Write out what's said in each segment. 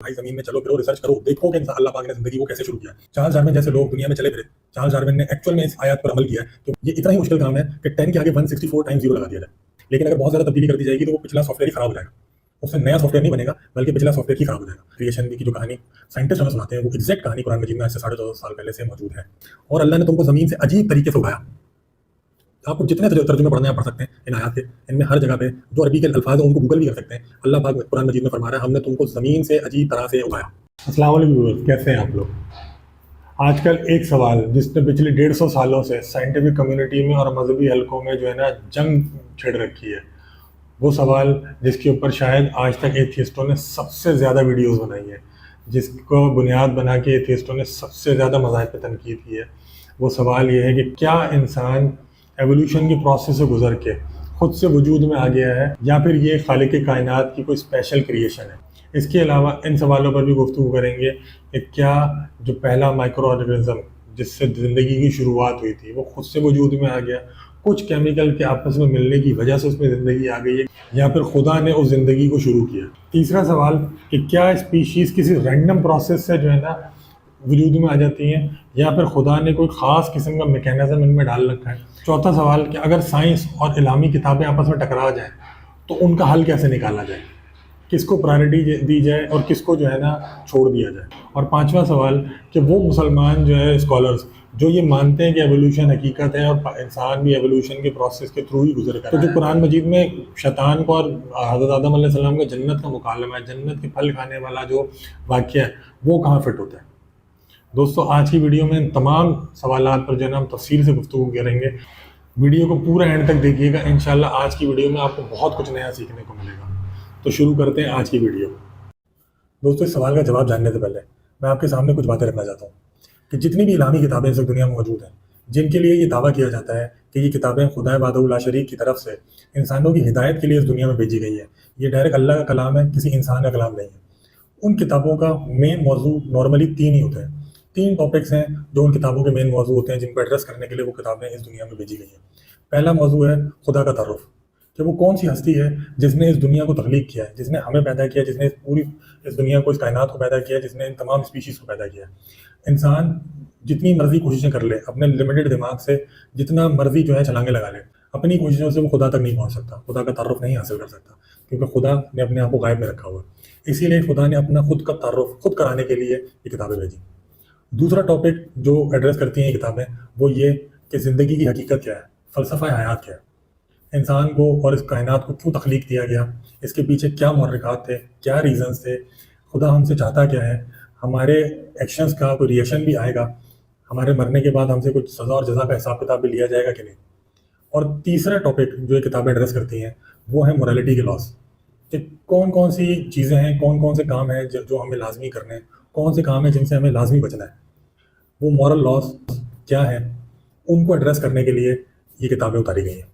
भाई जमीन में चलो फिरो, रिसर्च करो, देखो कि अल्लाह पाक ने जिंदगी को कैसे शुरू किया। चार्ल्स डार्विन जैसे लोग दुनिया में चले फिरे, चार्ल्स डार्विन ने एक्चुअल में इस आयत पर अमल किया है कि ये इतना ही मुश्किल काम है कि 10 के आगे 164 टाइम्स जीरो लगा दिया जाए। लेकिन अगर बहुत ज्यादा तब्दीली कर दी जाएगी तो वो पिछला सॉफ्टवेयर ही खराब हो जाएगा, उससे नया सॉफ्टवेयर नहीं बनेगा बल्कि पिछला सॉफ्टवेयर ही खराब हो जाएगा। क्रिएशन की जो कहानी साइंटिस्ट हमें सुनाते हैं वो एग्जैक्ट कहानी कुरान मजीद में आज से 1450 साल पहले से मौजूद है। और अल्लाह ने तुमको जमीन से अजीब तरीके से उगाया। आपको जितने तर्जुमे पढ़ने आप पढ़ सकते हैं इन आयत के, इनमें हर जगह पे जो अरबी के अल्फाज हैं उनको गूगल भी कर सकते हैं। अल्लाह पाक कुरान मजीद में फरमा रहा है हमने तुमको ज़मीन से अजीब तरह से उगाया। अस्सलाम वालेकुम व्यूअर्स, कैसे हैं आप लोग। आजकल एक सवाल जिसने पिछले 150 सालों से साइंटिफिक कम्युनिटी में और मजहबी हलकों में जो है ना जंग छिड़ रखी है, वो सवाल जिसके ऊपर शायद आज तक एथियस्टों ने सबसे ज़्यादा वीडियोस बनाई है, जिसको बुनियाद बना के एथियस्टों ने सबसे ज़्यादा मज़ाहिब पे तनकीद की है, वो सवाल ये है कि क्या इंसान एवोल्यूशन की प्रोसेस से गुजर के खुद से वजूद में आ गया है या फिर ये खालिक कायनात की कोई स्पेशल क्रिएशन है। इसके अलावा इन सवालों पर भी गुफ्तगू करेंगे कि क्या जो पहला माइक्रो ऑर्गेनिज्म जिससे ज़िंदगी की शुरुआत हुई थी वो खुद से वजूद में आ गया, कुछ केमिकल के आपस में मिलने की वजह से उसमें ज़िंदगी आ गई है, या फिर खुदा ने उस ज़िंदगी को शुरू किया। तीसरा सवाल कि क्या स्पीशीज़ किसी रैंडम प्रोसेस से जो है ना वजूद में आ जाती हैं या फिर खुदा ने कोई ख़ास किस्म का मैकेनिज्म इनमें डाल रखा है। चौथा सवाल कि अगर साइंस और इलामी किताबें आपस में टकरा जाएँ तो उनका हल कैसे निकाला जाए, किसको प्रायोरिटी दी जाए और किसको जो है ना छोड़ दिया जाए। और पांचवा सवाल कि वो मुसलमान जो है स्कॉलर्स जो ये मानते हैं कि एवोल्यूशन हकीकत है और इंसान भी एवोल्यूशन के प्रोसेस के थ्रू ही गुजर कर, तो जो कुरान मजीद में शैतान को और हज़रत आदम अलैहिस्सलाम का जन्नत का मुकालमा है, जन्नत के फल खाने वाला जो वाक़या है, वो कहाँ फिट होता है। दोस्तों आज की वीडियो में इन तमाम सवालात पर जो है ना हम तफसील से गुफ्तगू करेंगे। वीडियो को पूरा एंड तक देखिएगा, इंशाल्लाह आज की वीडियो में आपको बहुत कुछ नया सीखने को मिलेगा। तो शुरू करते हैं आज की वीडियो। दोस्तों इस सवाल का जवाब जानने से पहले मैं आपके सामने कुछ बातें रखना चाहता हूँ कि जितनी भी इलामी किताबें इस दुनिया में मौजूद हैं, जिनके लिए ये दावा किया जाता है कि ये किताबें खुदा वाहदहू ला शरीक की तरफ से इंसानों की हिदायत के लिए इस दुनिया में भेजी गई है, ये डायरेक्ट अल्लाह का कलाम है, किसी इंसान का कलाम नहीं है। उन किताबों का मेन मौजू नॉर्मली 3 ही होते हैं। 3 टॉपिक्स हैं जो उन किताबों के मेन मौजू होते हैं जिनको एड्रेस करने के लिए वो किताबें इस दुनिया में भेजी गई हैं। पहला मौजू है खुदा का तारुफ, कि वो कौन सी हस्ती है जिसने इस दुनिया को तख्लीक किया है, जिसने हमें पैदा किया, जिसने पूरी इस दुनिया को, इस कायनात को पैदा किया, जिसने इन तमाम स्पीशीज़ को पैदा किया। इंसान जितनी मर्जी कोशिशें कर ले, अपने लिमिटेड दिमाग से जितना मर्जी जो है छलांगे लगा ले, अपनी कोशिशों से वो खुदा तक नहीं पहुंच सकता, खुदा का तारुफ नहीं हासिल कर सकता, क्योंकि खुदा ने अपने आप को गायब में रखा हुआ है। इसीलिए खुदा ने अपना खुद का तारुफ खुद कराने के लिए ये किताबें भेजी। दूसरा टॉपिक जो एड्रेस करती हैं ये किताबें वो ये कि ज़िंदगी की हकीकत क्या है, फ़लसफ़ा हयात क्या है, इंसान को और इस कायनात को क्यों तख्लीक दिया गया, इसके पीछे क्या मुहर्रिकात थे, क्या रीज़न्स थे, खुदा हमसे चाहता क्या है, हमारे एक्शंस का कोई रिएक्शन भी आएगा, हमारे मरने के बाद हमसे कुछ सज़ा और जज़ा का हिसाब किताब भी लिया जाएगा कि नहीं। और तीसरा टॉपिक जो ये किताबें एड्रेस करती हैं वो है मोरालिटी के लॉस, कि कौन कौन सी चीज़ें हैं, कौन कौन से काम हैं जो हमें लाजमी करने हैं, कौन से काम हैं जिनसे हमें लाजमी बचना है, वो मॉरल लॉस क्या है, उनको एड्रेस करने के लिए ये किताबें उतारी गई हैं।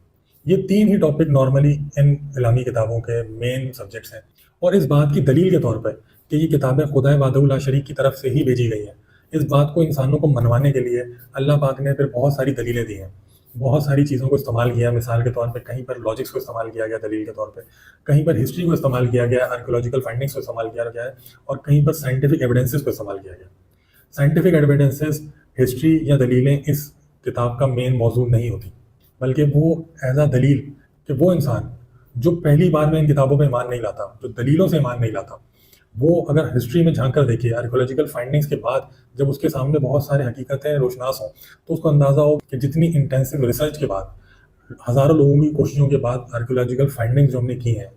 ये 3 ही टॉपिक नॉर्मली इन इलामी किताबों के मेन सब्जेक्ट्स हैं, और इस बात की दलील के तौर पर कि ये किताबें खुदा वाहदहू ला शरीक की तरफ से ही भेजी गई हैं, इस बात को इंसानों को मनवाने के लिए अल्लाह पाक ने फिर बहुत सारी दलीलें दी हैं, बहुत सारी चीज़ों को इस्तेमाल किया। मिसाल के तौर पे कहीं पर लॉजिक्स को इस्तेमाल किया गया दलील के तौर पे, कहीं पर हिस्ट्री को इस्तेमाल किया गया, आर्कियोलॉजिकल फाइंडिंग्स को इस्तेमाल किया गया है, और कहीं पर साइंटिफिक एविडेंसेस को इस्तेमाल किया गया। साइंटिफिक एविडेंसेस, हिस्ट्री या दलीलें इस किताब का मेन मौजू नहीं होती, बल्कि वो एज अ दलील कि वो इंसान जो पहली बार में इन किताबों पे ईमान नहीं लाता, जो दलीलों से ईमान नहीं लाता, वो अगर हिस्ट्री में झांक कर देखे, आर्कियोलॉजिकल फाइंडिंग्स के बाद जब उसके सामने बहुत सारे हकीकतें रोशनास हों तो उसको अंदाज़ा हो कि जितनी इंटेंसिव रिसर्च के बाद, हज़ारों लोगों की कोशिशों के बाद आर्कियोलॉजिकल फाइंडिंग्स जो हमने की हैं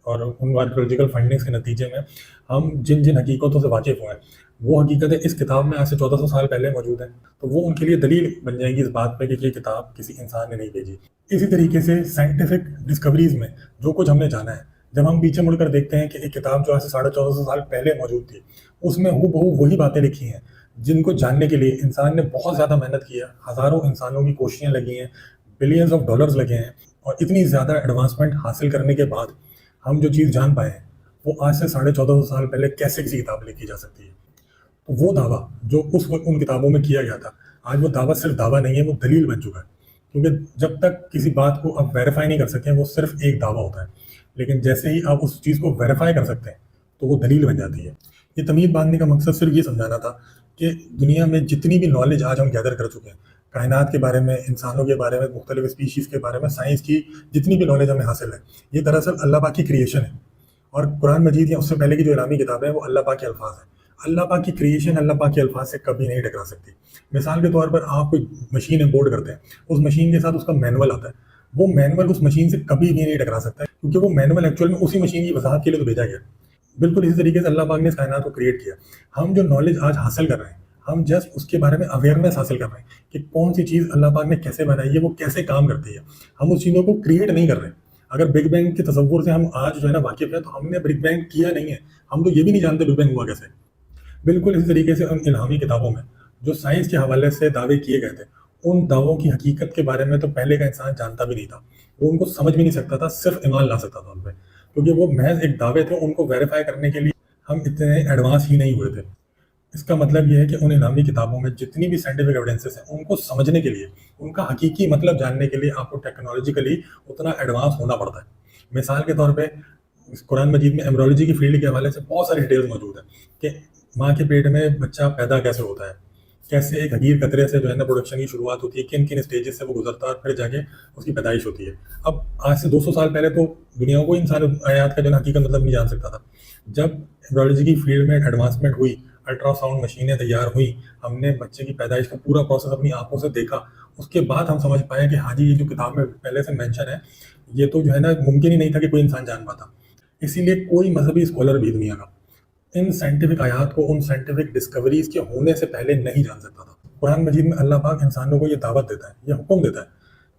और उन आर्कियोलॉजिकल फाइंडिंग्स के नतीजे में हम जिन जिन हकीकतों से वाकिफ़ हुए हैं वो हकीकतें इस किताब में आज से 1400 साल पहले मौजूद हैं, तो वो उनके लिए दलील बन जाएगी इस बात पे कि ये किताब किसी इंसान ने नहीं भेजी। इसी तरीके से साइंटिफिक डिस्कवरीज़ में जो कुछ हमने जाना है, जब हम पीछे मुड़कर देखते हैं कि एक किताब जो आज से 1450 साल पहले मौजूद थी उसमें हूबहू वही बातें लिखी हैं जिनको जानने के लिए इंसान ने बहुत ज़्यादा मेहनत की है, हज़ारों इंसानों की कोशिशें लगी हैं, बिलियंस ऑफ डॉलर्स लगे हैं, और इतनी ज़्यादा एडवांसमेंट हासिल करने के बाद हम जो चीज़ जान पाए हैं वो आज से 1450 साल पहले कैसे किसी किताब में लिखी जा सकती है। तो वो दावा जो उन किताबों में किया गया था, आज वो दावा सिर्फ दावा नहीं है, वो दलील बन चुका है। क्योंकि जब तक किसी बात को आप वेरीफाई नहीं कर सकें वो सिर्फ एक दावा होता है, लेकिन जैसे ही आप उस चीज़ को वेरीफाई कर सकते हैं तो वो दलील बन जाती है। ये तमीज़ बांधने का मकसद सिर्फ ये समझाना था कि दुनिया में जितनी भी नॉलेज आज हम गैदर कर चुके हैं, कायनात के बारे में, इंसानों के बारे में, मुख्तलिफ स्पीशीज़ के बारे में, साइंस की जितनी भी नॉलेज हमें हासिल है, ये दरअसल अल्लाह पाक की क्रिएशन है। और कुरान मजीद या उससे पहले की जो इलामी किताबें हैं वो अल्लाह पाक के अल्फाज हैं। अल्लाह पाक की क्रिएशन अल्लाह पाक के अल्फाज से कभी नहीं टकरा सकती। मिसाल के तौर पर आप कोई मशीन इम्पोर्ट करते हैं, उस मशीन के साथ उसका मैनुअल आता है, वो मैनुअल उस मशीन से कभी भी नहीं टकरा सकता है, क्योंकि वो मैनुअल एक्चुअल में उसी मशीन की वजाहत के लिए तो भेजा गया। बिल्कुल इसी तरीके से अल्लाह पाक ने इस कायनात को क्रिएट किया। हम जो नॉलेज आज हासिल कर रहे हैं, हम जस्ट उसके बारे में अवेयरनेस हासिल कर रहे हैं कि कौन सी चीज़ अल्लाह पाक ने कैसे बनाई है, वो कैसे काम करती है। हम उस चीज़ों को क्रिएट नहीं कर रहे। अगर बिग बैंग के तसव्वुर से हम आज जो है ना वाकिफ है, तो हमने बिग बैंग किया नहीं है, हम तो ये भी नहीं जानते बिग बैंग हुआ कैसे। बिल्कुल इसी तरीके से उन इल्हामी किताबों में जो साइंस के हवाले से दावे किए गए थे, उन दावों की हकीकत के बारे में तो पहले का इंसान जानता भी नहीं था, वो उनको समझ भी नहीं सकता था, सिर्फ ईमान ला सकता था उन पर, क्योंकि वो महज एक दावे थे। उनको वेरीफाई करने के लिए हम इतने एडवांस ही नहीं हुए थे। इसका मतलब ये है कि उन इल्हामी किताबों में जितनी भी साइंटिफिक एविडेंसेस हैं, उनको समझने के लिए, उनका हकीकी मतलब जानने के लिए आपको टेक्नोलॉजिकली उतना एडवांस होना पड़ता है। मिसाल के तौर पे कुरान मजीद में एम्ब्रोलॉजी की फील्ड के हवाले से बहुत सारी डिटेल्स मौजूद है कि माँ के पेट में बच्चा पैदा कैसे होता है, कैसे एक हकीर कतरे से जो है ना प्रोडक्शन की शुरुआत होती है, किन किन स्टेजेस से वो गुजरता है और फिर जाके उसकी पैदाइश होती है। अब आज से 200 साल पहले तो दुनिया को इंसान आयात का जो है हकीकत मतलब नहीं जान सकता था। जब एम्ब्रोलॉजी की फील्ड में एडवांसमेंट हुई, अल्ट्रासाउंड मशीनें तैयार हुई, हमने बच्चे की पैदाइश का पूरा प्रोसेस अपनी आंखों से देखा, उसके बाद हम समझ पाए कि हाँ जी, ये जो किताब में पहले से मेंशन है, ये तो जो है ना मुमकिन ही नहीं था कि कोई इंसान जान पाता। इसीलिए कोई मजहबी स्कॉलर भी दुनिया का इन साइंटिफिक आयात को उन साइंटिफिक डिस्कवरीज के होने से पहले नहीं जान सकता था। कुरान मजीद में अल्लाह पाक इंसानों को ये दावत देता है, ये हुक्म देता है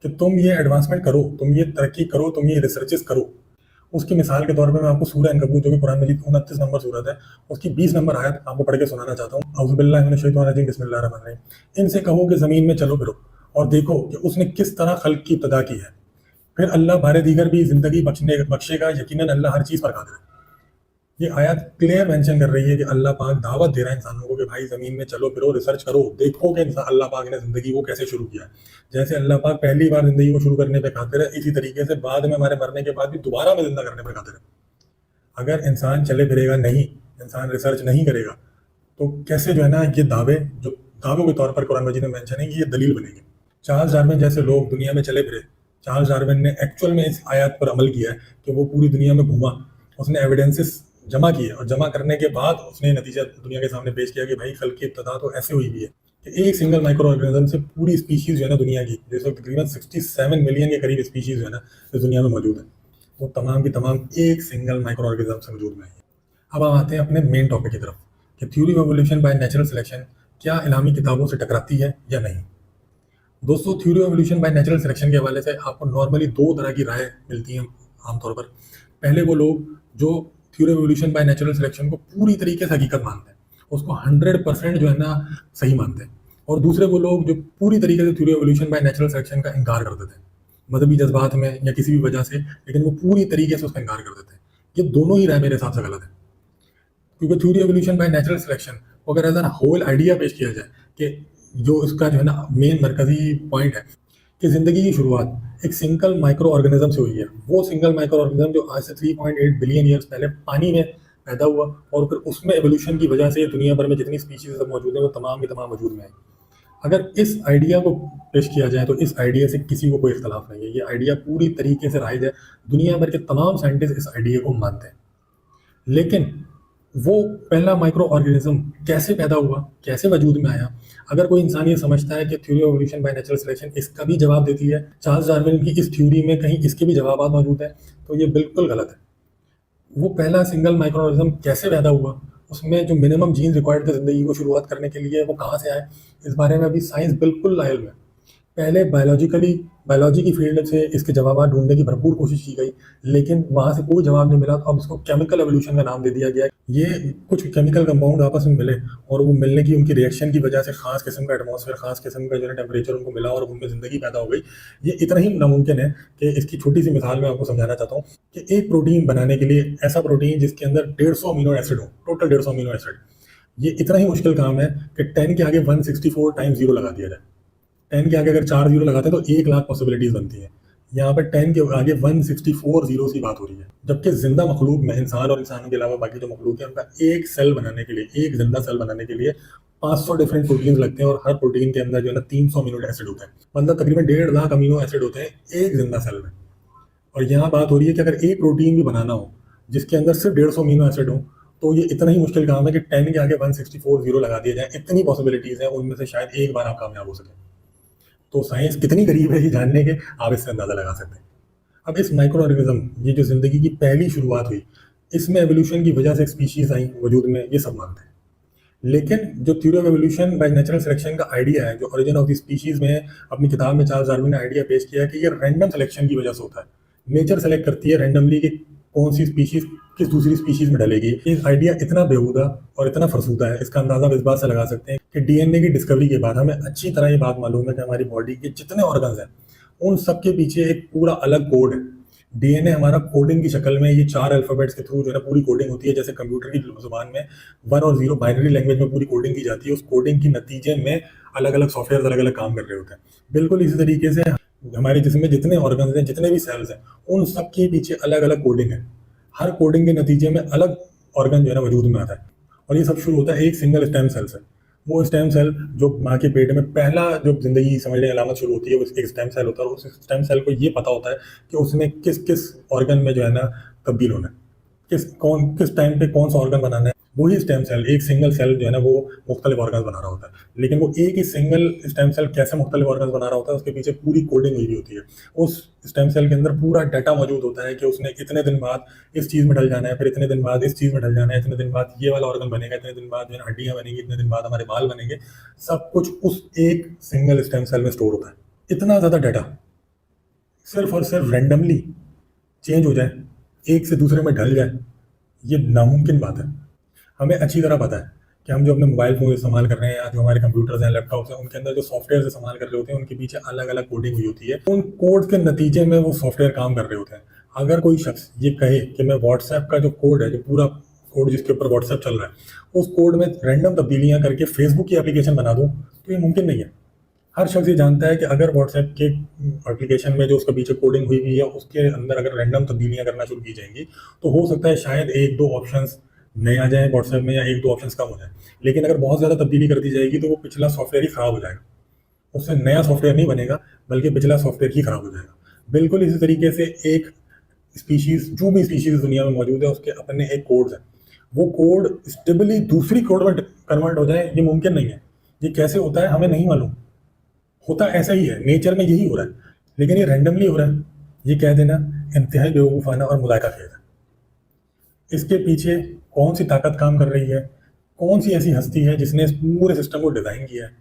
कि तुम ये एडवांसमेंट करो, तुम ये तरक्की करो, तुम ये रिसर्चेस करो। उसकी मिसाल के तौर पे मैं आपको सूरह अनकबूत, जो कि कुरान मजीद 29 नंबर सूरत है, उसकी 20 नंबर आयत आपको पढ़ के सुनाना चाहता हूँ। औज़ुबिल्लाहि मिनश शैतानिर रजीम, बिस्मिल्लाहिर रहमानिर रहीम। इनसे कहो कि ज़मीन में चलो फिरो और देखो कि उसने किस तरह खल्क की इब्तिदा की है, फिर अल्लाह बारे दीगर भी ज़िंदगी बख्शेगा, यकीनन अल्लाह हर चीज़ पर कादिर है। ये आयत क्लियर मेंशन कर रही है कि अल्लाह पाक दावत दे रहा है इंसानों को कि भाई ज़मीन में चलो फिरो, रिसर्च करो, देखो कि अल्लाह पाक ने ज़िंदगी को कैसे शुरू किया है। जैसे अल्लाह पाक पहली बार ज़िंदगी को शुरू करने पे कादिर है, इसी तरीके से बाद में हमारे मरने के बाद भी दोबारा में जिंदा करने पर कादिर है। अगर इंसान चले फिरेगा नहीं, इंसान रिसर्च नहीं करेगा, तो कैसे जो है ना ये दावे, जो दावों के तौर पर कुरान मजीद में मेंशन है, ये दलील बनेगी। चार्ल्स डार्विन जैसे लोग दुनिया में चले फिरे। चार्ल्स डार्विन ने एक्चुअल में इस आयत पर अमल किया है कि वो पूरी दुनिया में घूमा, उसने एविडेंसेस जमा किए और जमा करने के बाद उसने नतीजा दुनिया के सामने पेश किया कि भाई खल्क की इब्तिदा तो ऐसे हुई भी है कि एक सिंगल माइक्रो ऑर्गेनिज्म से पूरी स्पीशीज़ जो है ना दुनिया की, जिस वक्त तकरीबन 67 मिलियन के करीब स्पीशीज़ जो है ना इस दुनिया में मौजूद है, वो तमाम की तमाम एक सिंगल माइक्रो ऑर्गेनिज्म से वजूद में आई है। अब हम आते हैं अपने मेन टॉपिक की तरफ कि theory of evolution by natural selection क्या इलामी किताबों से टकराती है या नहीं। दोस्तों, theory of evolution by natural selection के हवाले से आपको नॉर्मली दो तरह की राय मिलती हैं आमतौर पर। पहले वो लोग जो theory of evolution by natural selection को पूरी तरीके से हकीकत मानते हैं, उसको 100% जो है ना सही मानते हैं, और दूसरे वो लोग जो पूरी तरीके से theory of evolution by natural selection का इनकार कर देते हैं मजहबी जज्बात में या किसी भी वजह से, लेकिन वो पूरी तरीके से उसका इनकार कर देते हैं। ये दोनों ही राय मेरे हिसाब से गलत है, क्योंकि theory of evolution by natural selection को अगर एज एन होल आइडिया पेश किया जाए कि जो इसका जो है ना मेन मरकजी पॉइंट है कि ज़िंदगी की शुरुआत एक सिंगल माइक्रो ऑर्गेनिज्म से हुई है, वो सिंगल माइक्रो ऑर्गेनिज्म जो आज से 3.8 बिलियन ईयर्स पहले पानी में पैदा हुआ और फिर उसमें एवोल्यूशन की वजह से दुनिया भर में जितनी स्पीशीज मौजूद है वो तमाम की तमाम वजूद में है। अगर इस आइडिया को पेश किया जाए तो इस आइडिया से किसी को कोई इख्तलाफ नहीं है, ये आइडिया पूरी तरीके से राइज है, दुनिया भर के तमाम साइंटिस्ट इस आइडिया को मानते हैं। लेकिन वो पहला माइक्रो ऑर्गेनिज्म कैसे पैदा हुआ, कैसे वजूद में आया, अगर कोई इंसान ये समझता है कि theory of evolution by natural selection इसका भी जवाब देती है, चार्ल्स डार्विन की इस थ्योरी में कहीं इसके भी जवाब मौजूद है, तो ये बिल्कुल गलत है। वो पहला सिंगल माइक्रो ऑर्गेनिज्म कैसे पैदा हुआ, उसमें जो मिनिमम जीन रिक्वायर्ड थे ज़िंदगी को शुरुआत करने के लिए, वो कहाँ से आए, इस बारे में अभी साइंस बिल्कुल लाइल है। पहले बायोलॉजी की फील्ड से इसके जवाब ढूंढने की भरपूर कोशिश की गई, लेकिन वहाँ से कोई जवाब नहीं मिला, तो अब इसको केमिकल एवोल्यूशन का नाम दे दिया गया। ये कुछ केमिकल कंपाउंड आपस में मिले और वो मिलने की उनकी रिएक्शन की वजह से खास किस्म का एटमॉस्फेयर, खास किस्म का जो है टेम्परेचर उनको मिला और उनमें ज़िंदगी पैदा हो गई। ये इतना ही नामुमकिन है कि इसकी छोटी सी मिसाल मैं आपको समझाना चाहता हूँ कि एक प्रोटीन बनाने के लिए, ऐसा प्रोटीन जिसके अंदर 150 अमीनो एसिड हो, टोटल 150 अमीनो एसिड, ये इतना ही मुश्किल काम है कि 10 के आगे 164 टाइम्स 0 लगा दिया जाए। 10 के आगे अगर 4 0 लगाते हैं तो 1 लाख पॉसिबिलिटीज बनती हैं। यहाँ पर 10 के आगे 164 जीरो की बात हो रही है, जबकि जिंदा मखलूक में इंसान और इंसानों के अलावा बाकी जो मखलूक है उनका एक सेल बनाने के लिए, एक जिंदा सेल बनाने के लिए 500 डिफरेंट प्रोटीन लगते हैं, और हर प्रोटीन के अंदर जो है ना 300 अमीनो एसिड होता है, मतलब तकरीबन 1.5 लाख अमीनो एसिड होते हैं एक जिंदा सेल में। और यहाँ बात हो रही है कि अगर एक प्रोटीन भी बनाना हो जिसके अंदर सिर्फ 150 अमीनो एसिड हो, तो ये इतना ही मुश्किल काम है कि 10 के आगे 164 जीरो लगा दिया जाए। इतनी पॉसिबिलिटीज है, उनमें से शायद एक बार आप कामयाब हो सके। तो साइंस कितनी करीब है ये जानने के, आप इससे अंदाजा लगा सकते हैं। अब इस माइक्रो ऑर्गेनिज्म, ये जो जिंदगी की पहली शुरुआत हुई, इसमें एवोल्यूशन की वजह से एक स्पीशीज आई वजूद में, ये सब मानते हैं। लेकिन जो theory of evolution by natural selection का आइडिया है, जो ओरिजिन ऑफ द स्पीशीज में अपनी किताब में चार्ल्स डार्विन ने आइडिया पेश किया है कि ये रैंडम सिलेक्शन की वजह से होता है। नेचर सेलेक्ट करती है रैंडमली कि कौन सी स्पीशीज किस दूसरी स्पीशीज में डलेगी। ये आइडिया इतना बेहुदा और इतना फरसूदा है, इसका अंदाजा इस बात से लगा सकते हैं कि डीएनए की डिस्कवरी के बाद हमें अच्छी तरह ये बात मालूम है कि हमारी बॉडी के जितने ऑर्गन्स हैं उन सब के पीछे एक पूरा अलग कोड है। डीएनए हमारा कोडिंग की शक्ल में, ये 4 अल्फाबेट्स के थ्रू जो है ना पूरी कोडिंग होती है, जैसे कंप्यूटर की जुबान में 1 और 0 बाइनरी लैंग्वेज में पूरी कोडिंग की जाती है। उस कोडिंग की नतीजे में अलग अलग सॉफ्टवेयर अलग अलग काम कर रहे होते हैं। बिल्कुल इसी तरीके से हमारे जिस्म में जितने ऑर्गन्स हैं, जितने भी सेल्स हैं, उन सब के पीछे अलग अलग कोडिंग है। हर कोडिंग के नतीजे में अलग ऑर्गन जो है ना वजूद में आता है, और ये सब शुरू होता है एक सिंगल स्टेम सेल से। वो स्टेम सेल जो माँ के पेट में पहला जो जिंदगी समझने की अलामत शुरू होती है, वो एक स्टेम सेल होता है, और उस स्टेम सेल को ये पता होता है कि उसने किस किस ऑर्गन में जो है ना तब्दील होना है, किस टाइम पे कौन सा ऑर्गन बनाना है। वही स्टेम सेल, एक सिंगल सेल जो है ना वो मुख्तलिफ ऑर्गन बना रहा होता है। लेकिन वो एक ही सिंगल स्टेम सेल कैसे मुख्तलिफ ऑर्गन बना रहा होता है, उसके पीछे पूरी कोडिंग हुई होती है। उस स्टेम सेल के अंदर पूरा डाटा मौजूद होता है कि उसने इतने दिन बाद इस चीज़ में ढल जाना है, फिर इतने दिन बाद इस चीज़ में ढल जाना है, इतने दिन बाद ये वाला ऑर्गन बनेगा, इतने दिन बाद जो है हड्डियाँ बनेंगी, इतने दिन बाद हमारे बाल बनेंगे। सब कुछ उस एक सिंगल स्टेम सेल में स्टोर होता है। इतना ज़्यादा डाटा सिर्फ और सिर्फ रैंडमली चेंज हो जाए, एक से दूसरे में ढल जाए, ये नामुमकिन बात है। हमें अच्छी तरह पता है कि हम जो अपने मोबाइल फोन इस्तेमाल कर रहे हैं, या जो हमारे कंप्यूटर्स हैं, लैपटॉप्स हैं, उनके अंदर जो सॉफ्टवेयर इस्तेमाल कर रहे होते हैं, उनके पीछे अलग अलग कोडिंग हुई होती है। उन कोड के नतीजे में वो सॉफ्टवेयर काम कर रहे होते हैं। अगर कोई शख्स ये कहे कि मैं व्हाट्सएप का जो कोड है, जो पूरा कोड जिसके ऊपर व्हाट्सएप चल रहा है, उस कोड में रैंडम तब्दीलियाँ करके फेसबुक की एप्लीकेशन बना दूँ, तो ये मुमकिन नहीं है। हर शख्स ये जानता है कि अगर व्हाट्सएप के एप्लीकेशन में जो उसका पीछे कोडिंग हुई हुई है, उसके अंदर अगर रैंडम तब्दीलियाँ करना शुरू की जाएंगी, तो हो सकता है शायद 1-2 ऑप्शंस नए आ जाए व्हाट्सएप में, या 1-2 ऑप्शंस कम हो जाए। लेकिन अगर बहुत ज़्यादा तब्दीली कर दी जाएगी तो वो पिछला सॉफ्टवेयर ही ख़राब हो जाएगा, उससे नया सॉफ्टवेयर नहीं बनेगा, बल्कि पिछला सॉफ्टवेयर ही ख़राब हो जाएगा। बिल्कुल इसी तरीके से एक स्पीशीज़, जो भी स्पीशीज़ दुनिया में मौजूद है, उसके अपने एक कोड्स हैं। वो कोड स्टेबली दूसरी कोड में कन्वर्ट हो जाए, ये मुमकिन नहीं है। ये कैसे होता है हमें नहीं मालूम, होता ऐसा ही है, नेचर में यही हो रहा है, लेकिन ये रैंडमली हो रहा है। ये कह देना इंतहाई बेवकूफ़ाना और मुज़ाहिका खेल है। इसके पीछे कौन सी ताकत काम कर रही है, कौन सी ऐसी हस्ती है जिसने इस पूरे सिस्टम को डिज़ाइन किया है,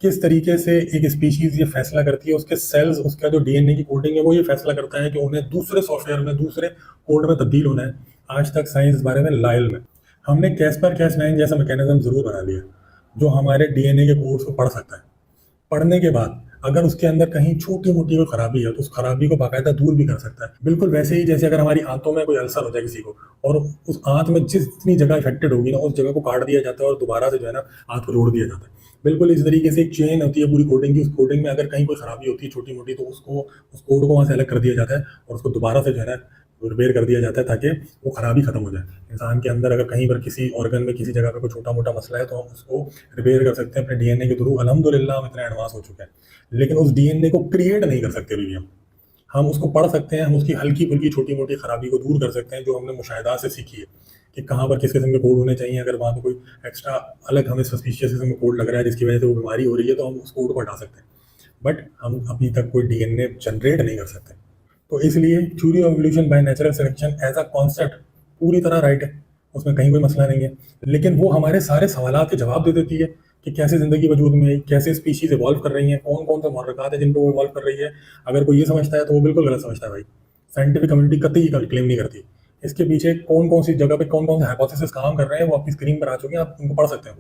किस तरीके से एक स्पीशीज़ ये फैसला करती है, उसके सेल्स, उसका जो डीएनए की कोडिंग है, वो ये फैसला करता है कि उन्हें दूसरे सॉफ्टवेयर में, दूसरे कोड में तब्दील होना है। आज तक साइंस इस बारे में लाइल में। हमने कैस्पर-Cas9 जैसा मैकेनिज्म ज़रूर बना लिया जो हमारे डीएनए के कोड्स को पढ़ सकता है। पढ़ने के बाद अगर उसके अंदर कहीं छोटी मोटी कोई खराबी है, तो उस खराबी को बाकायदा दूर भी कर सकता है। बिल्कुल वैसे ही जैसे अगर हमारी आंतों में कोई अल्सर हो जाए किसी को, और उस आंत में जितनी जगह इफेक्टेड होगी ना, उस जगह को काट दिया जाता है और दोबारा से जो है ना आंत को जोड़ दिया जाता है। बिल्कुल इस तरीके से एक चेन होती है पूरी कोडिंग की। उस कोडिंग में अगर कहीं कोई खराबी होती है छोटी मोटी, तो उस कोड को वहाँ से अलग कर दिया जाता है और उसको दोबारा से जो है ना रिपेयर कर दिया जाता है, ताकि वो खराबी खत्म हो जाए। इंसान के अंदर अगर कहीं पर किसी ऑर्गन में किसी जगह पे कोई छोटा मोटा मसला है, तो हम उसको रिपेयर कर सकते हैं अपने डीएनए के थ्रू। अल्हम्दुलिल्लाह हम इतने एडवांस हो चुके हैं, लेकिन उस डीएनए को क्रिएट नहीं कर सकते अभी भी। हम उसको पढ़ सकते हैं, हम उसकी हल्की फुल्की छोटी मोटी खराबी को दूर कर सकते हैं, जो हमने मुशाहिदा से सीखी है कि कहाँ पर किस किस्म के कोड होने चाहिए। अगर वहाँ पर कोई एक्स्ट्रा अलग हमें सस्पिशियस किस्म का कोड लग रहा है जिसकी वजह से वो बीमारी हो रही है, तो हम उस कोड को हटा सकते हैं, बट हम अभी तक कोई डीएनए जनरेट नहीं कर सकते। तो इसलिए theory of evolution by natural selection as a concept पूरी तरह राइट है, उसमें कहीं कोई मसला नहीं है। लेकिन वो हमारे सारे सवालात के जवाब दे देती है कि कैसे ज़िंदगी वजूद में आई, कैसे स्पीशीज़ इवॉल्व कर रही हैं, कौन कौन से मुहर्रिकात हैं जिन पर वो इवॉल्व कर रही है। अगर कोई ये समझता है तो वो बिल्कुल गलत समझता है भाई। साइंटिफिक कम्युनिटी कतई क्लेम नहीं करती। इसके पीछे कौन कौन सी जगह पे कौन कौन से हाइपोथेसिस काम कर रहे हैं, वो आपकी स्क्रीन पर आ चुके हैं, आप उनको पढ़ सकते हैं।